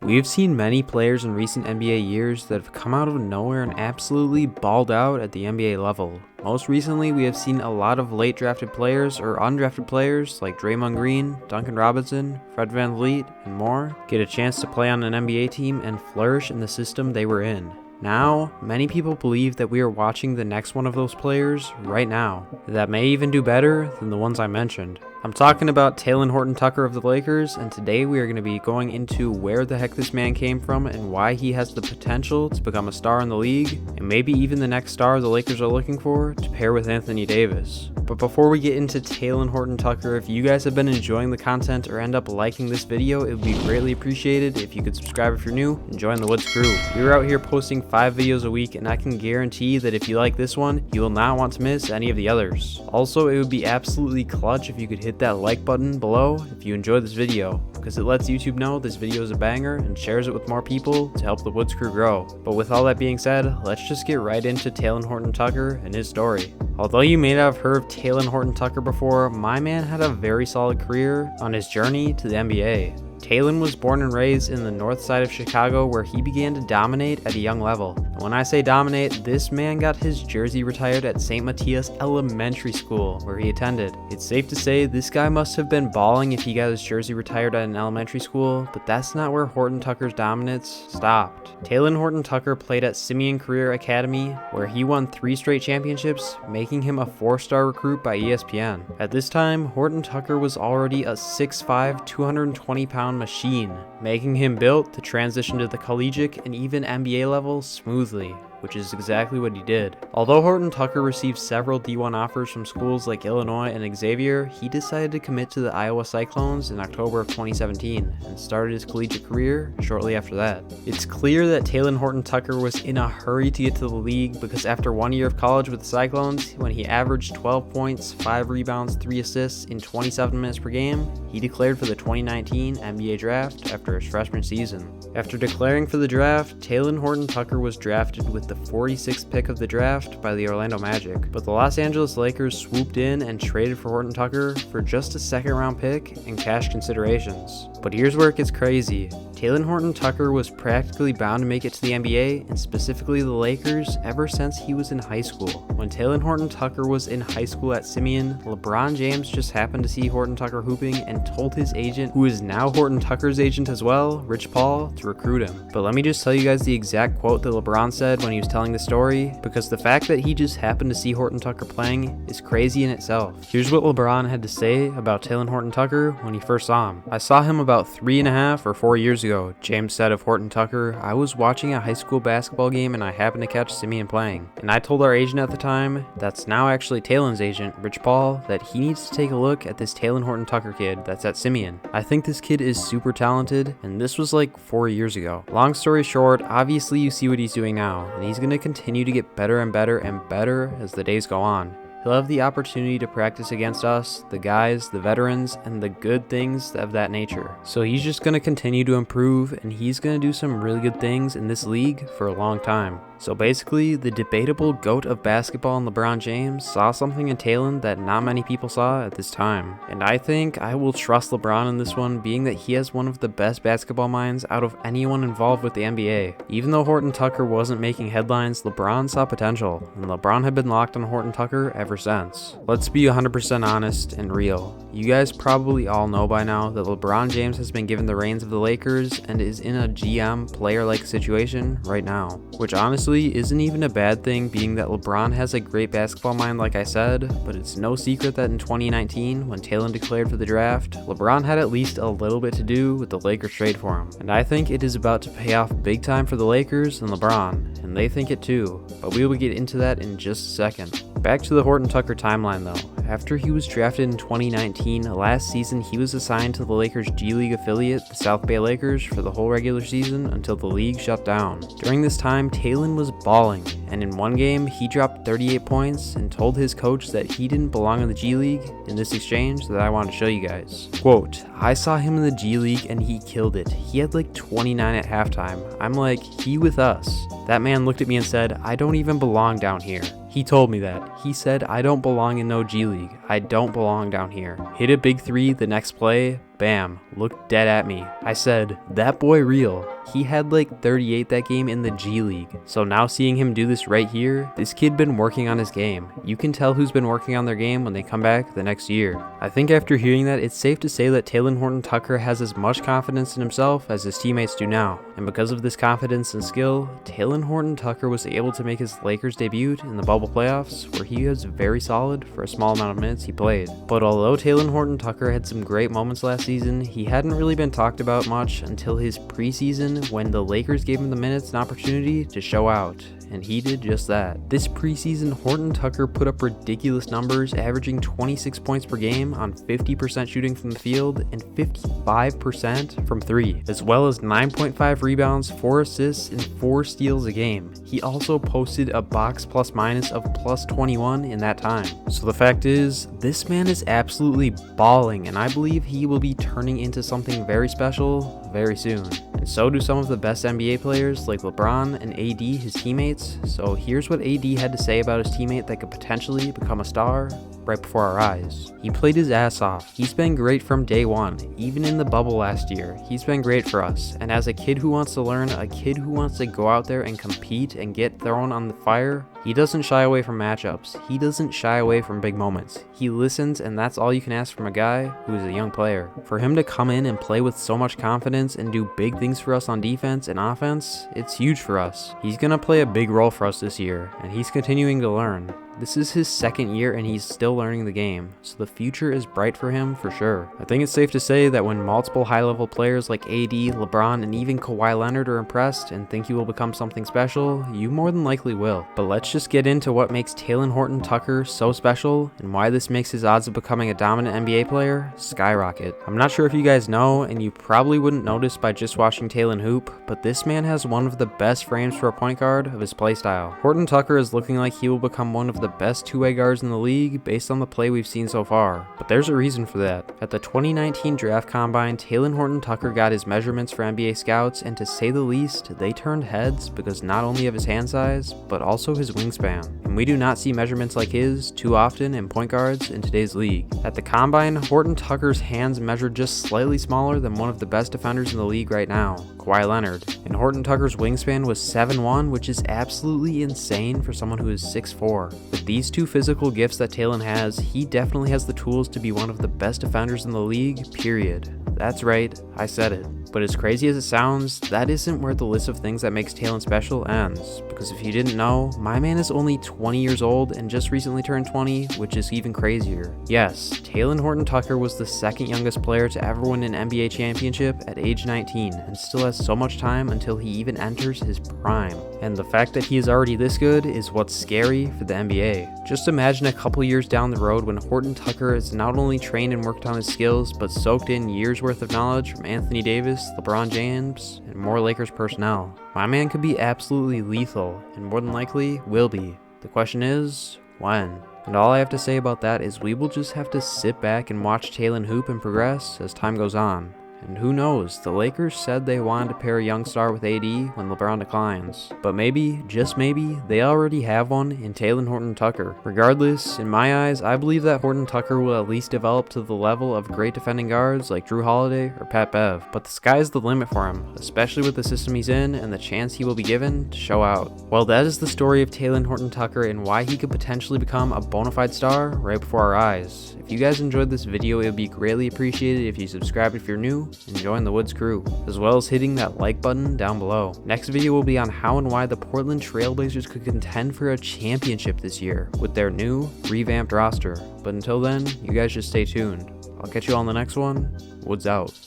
We've seen many players in recent NBA years that have come out of nowhere and absolutely balled out at the NBA level. Most recently, we have seen a lot of late drafted players or undrafted players like Draymond Green, Duncan Robinson, Fred VanVleet, and more get a chance to play on an NBA team and flourish in the system they were in. Now, many people believe that we are watching the next one of those players right now, that may even do better than the ones I mentioned. I'm talking about Talen Horton-Tucker of the Lakers, and today we are going to be going into where the heck this man came from and why he has the potential to become a star in the league, and maybe even the next star the Lakers are looking for to pair with Anthony Davis. But before we get into Talen Horton-Tucker, if you guys have been enjoying the content or end up liking this video, it would be greatly appreciated if you could subscribe if you're new and join the Woods crew. We're out here posting 5 videos a week, and I can guarantee that if you like this one, you will not want to miss any of the others. Also, it would be absolutely clutch if you could hit that like button below if you enjoyed this video, because it lets YouTube know this video is a banger and shares it with more people to help the Woods crew grow. But with all that being said, let's just get right into Talen Horton-Tucker and his story. Although you may not have heard of Talen Horton-Tucker before, my man had a very solid career on his journey to the NBA. Talen was born and raised in the north side of Chicago, where he began to dominate at a young level. And when I say dominate, this man got his jersey retired at St. Matthias Elementary School, where he attended. It's safe to say this guy must have been balling if he got his jersey retired at an elementary school, but that's not where Horton-Tucker's dominance stopped. Talen Horton-Tucker played at Simeon Career Academy, where he won 3 straight championships, making him a 4-star recruit by ESPN. At this time, Horton-Tucker was already a 6'5", 220-pound machine, making him built to transition to the collegiate and even NBA level smoothly, which is exactly what he did. Although Horton-Tucker received several D1 offers from schools like Illinois and Xavier, he decided to commit to the Iowa Cyclones in October of 2017 and started his collegiate career shortly after that. It's clear that Talen Horton-Tucker was in a hurry to get to the league, because after 1 year of college with the Cyclones, when he averaged 12 points, 5 rebounds, 3 assists in 27 minutes per game, he declared for the 2019 NBA draft after his freshman season. After declaring for the draft, Talen Horton-Tucker was drafted with the 46th pick of the draft by the Orlando Magic, but the Los Angeles Lakers swooped in and traded for Horton-Tucker for just a 2nd round pick and cash considerations. But here's where it gets crazy. Talen Horton-Tucker was practically bound to make it to the NBA, and specifically the Lakers, ever since he was in high school. When Talen Horton-Tucker was in high school at Simeon, LeBron James just happened to see Horton-Tucker hooping and told his agent, who is now Horton-Tucker's agent as well, Rich Paul, to recruit him. But let me just tell you guys the exact quote that LeBron said when he was telling the story, because the fact that he just happened to see Horton-Tucker playing is crazy in itself. Here's what LeBron had to say about Talen Horton-Tucker when he first saw him. "I saw him about 3.5 or 4 years ago," James said of Horton-Tucker. "I was watching a high school basketball game and I happened to catch Simeon playing. And I told our agent at the time, that's now actually Talen's agent, Rich Paul, that he needs to take a look at this Talen Horton-Tucker kid that's at Simeon. I think this kid is super talented," and this was like 4 years ago. Long story short, obviously you see what he's doing now, and he's going to continue to get better and better and better as the days go on. He'll have the opportunity to practice against us, the guys, the veterans, and the good things of that nature. So he's just going to continue to improve, and he's going to do some really good things in this league for a long time. So basically, the debatable GOAT of basketball in LeBron James saw something in Talen that not many people saw at this time. And I think I will trust LeBron in this one, being that he has one of the best basketball minds out of anyone involved with the NBA. Even though Horton-Tucker wasn't making headlines, LeBron saw potential, and LeBron had been locked on Horton-Tucker ever since. Let's be 100% honest and real. You guys probably all know by now that LeBron James has been given the reins of the Lakers and is in a GM player-like situation right now, which honestly isn't even a bad thing, being that LeBron has a great basketball mind like I said, but it's no secret that in 2019, when Talen declared for the draft, LeBron had at least a little bit to do with the Lakers trade for him. And I think it is about to pay off big time for the Lakers and LeBron, and they think it too, but we will get into that in just a second. Back to the Horton-Tucker timeline though. After he was drafted in 2019, last season he was assigned to the Lakers' G League affiliate, the South Bay Lakers, for the whole regular season until the league shut down. During this time, Talen was balling, and in one game he dropped 38 points and told his coach that he didn't belong in the G League in this exchange that I want to show you guys. Quote, "I saw him in the G League and he killed it. He had like 29 at halftime. I'm like, he with us. That man looked at me and said, I don't even belong down here. He told me that. He said, I don't belong in no G League. I don't belong down here. Hit a big three the next play, bam, looked dead at me. I said, that boy real. He had like 38 that game in the G League. So now seeing him do this right here, this kid been working on his game. You can tell who's been working on their game when they come back the next year. I think after hearing that, it's safe to say that Talen Horton-Tucker has as much confidence in himself as his teammates do now. And because of this confidence and skill, Talen Horton-Tucker was able to make his Lakers debut in the bubble playoffs, where he was very solid for a small amount of minutes he played. But although Talen Horton-Tucker had some great moments last season, he hadn't really been talked about much until his preseason, when the Lakers gave him the minutes and opportunity to show out, and he did just that. This preseason, Horton-Tucker put up ridiculous numbers, averaging 26 points per game on 50% shooting from the field and 55% from three, as well as 9.5 rebounds, 4 assists, and 4 steals a game. He also posted a box plus minus of plus 21 in that time. So the fact is, this man is absolutely balling, and I believe he will be turning into something very special very soon. And so do some of the best NBA players like LeBron and AD, his teammates. So here's what AD had to say about his teammate that could potentially become a star right before our eyes. He played his ass off. He's been great from day one. Even in the bubble last year, he's been great for us. And as a kid who wants to learn, a kid who wants to go out there and compete and get thrown on the fire, he doesn't shy away from matchups. He doesn't shy away from big moments. He listens, and that's all you can ask from a guy who is a young player. For him to come in and play with so much confidence and do big things for us on defense and offense, it's huge for us. He's gonna play a big role for us this year, and he's continuing to learn. This is his second year and he's still learning the game, so the future is bright for him for sure. I think it's safe to say that when multiple high-level players like AD, LeBron, and even Kawhi Leonard are impressed and think you will become something special, you more than likely will. But let's just get into what makes Talen Horton-Tucker so special and why this makes his odds of becoming a dominant NBA player skyrocket. I'm not sure if you guys know, and you probably wouldn't notice by just watching Talen hoop, but this man has one of the best frames for a point guard of his playstyle. Horton-Tucker is looking like he will become one of the best two-way guards in the league based on the play we've seen so far. But there's a reason for that. At the 2019 draft combine, Talen Horton-Tucker got his measurements for NBA scouts, and to say the least, they turned heads because not only of his hand size, but also his wingspan. And we do not see measurements like his too often in point guards in today's league. At the combine, Horton-Tucker's hands measured just slightly smaller than one of the best defenders in the league right now, Kawhi Leonard. And Horton-Tucker's wingspan was 7'1", which is absolutely insane for someone who is 6'4". With these two physical gifts that Talen has, he definitely has the tools to be one of the best defenders in the league, period. That's right, I said it. But as crazy as it sounds, that isn't where the list of things that makes Talen special ends. Because if you didn't know, my man is only 20 years old and just recently turned 20, which is even crazier. Yes, Talen Horton-Tucker was the second youngest player to ever win an NBA championship at age 19, and still has so much time until he even enters his prime. And the fact that he is already this good is what's scary for the NBA. Just imagine a couple years down the road when Horton-Tucker is not only trained and worked on his skills, but soaked in years worth of knowledge from Anthony Davis, LeBron James, and more Lakers personnel. My man could be absolutely lethal, and more than likely will be. The question is, when? And all I have to say about that is we will just have to sit back and watch Talen hoop and progress as time goes on. And who knows, the Lakers said they wanted to pair a young star with AD when LeBron declines. But maybe, just maybe, they already have one in Talen Horton-Tucker. Regardless, in my eyes, I believe that Horton-Tucker will at least develop to the level of great defending guards like Drew Holiday or Pat Bev. But the sky's the limit for him, especially with the system he's in and the chance he will be given to show out. Well, that is the story of Talen Horton-Tucker and why he could potentially become a bona fide star right before our eyes. If you guys enjoyed this video, it would be greatly appreciated if you subscribe if you're new and join the Woods crew, as well as hitting that like button down below. Next video will be on how and why the Portland Trailblazers could contend for a championship this year with their new revamped roster. But until then, you guys just stay tuned. I'll catch you on the next one. Woods out.